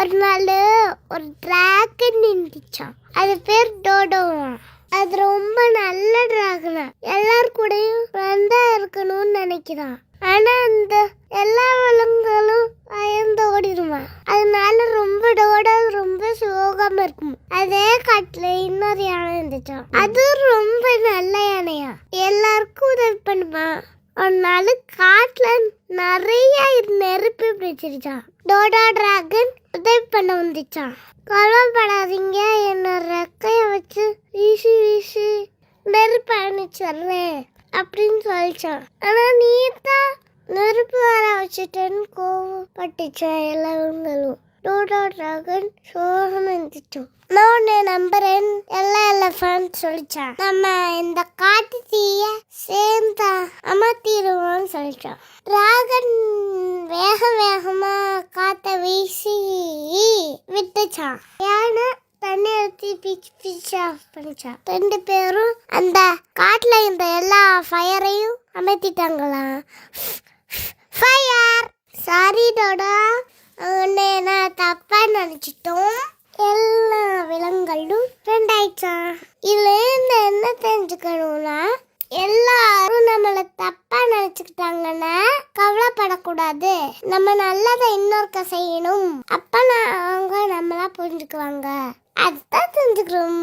ஒரு நாள் ஒரு டிராகன் நின்றுச்சான். அது பேர் டோடோவா. அது ரொம்ப நல்ல டிராகனா, எல்லார் கூடயும் ஃப்ரெண்டா இருக்கணும்னு நினைக்கிறான். ஆனா அந்த எல்லா விலங்குகளும் பயந்து ஓடிடுமா. அதனால டோடோ ரொம்ப சோகமா இருக்கும். அதே காட்டுல இன்னொரு யானை இருந்துச்சான். அது ரொம்ப நல்ல யானையா, எல்லாருக்கும் உதவி பண்ணுமா. ஒரு நாள் காட்டுல நிறைய நெருப்பு பிடிச்சிருச்சான். டோடோ டிராகன் உதவி பண்ண வந்துச்சான். கவலைப்படாதீங்க, என்ன ரெக்கைய வச்சு வீசி வீசி நெருப்பு அணிச்சிடுறேன் அப்படின்னு சொல்லிச்சான். ஆனா நீ தான் நெருப்பு வர வச்சுட்டேன்னு கோவப்பட்டுச்சான் எல்லாங்களும். டோடோ டிராகன் சோகம் இருந்துச்சோம். நான் உன்னை நம்புறேன் எல்லா எலஃபண்ட் சொல்லிச்சான். நம்ம இந்த காட்டு தீய சேர்ந்தா அமர்த்திடுவோம்னு சொல்லிச்சான். டிராகன் வேக வேகமா காத்த வீசி விட்டுச்சான். யானை தண்ணி எடுத்து பிச்சு பிச்சு ஆஃப் பண்ணிச்சான். 2 பேரும் அந்த காட்டுல இந்த எல்லா ஃபயரையும் அமர்த்திட்டாங்களா. ஃபயர்! சாரி டோடா, உன்னை நான் தப்பா நினைச்சிட்டோம். எல்லா விலங்குகளும் ரெண்டாயிடுச்சான். இதுல இருந்து என்ன தெரிஞ்சுக்கணும்னா, எல்லாரும் நம்மள தப்பா நினைச்சுக்கிட்டாங்கன்னா கவலைப்படக்கூடாது. நம்ம நல்லதை இன்னொருக்க செய்யணும். அப்ப அவங்க நம்மளா புரிஞ்சுக்குவாங்க. அதுதான் தெரிஞ்சுக்கிறோம்.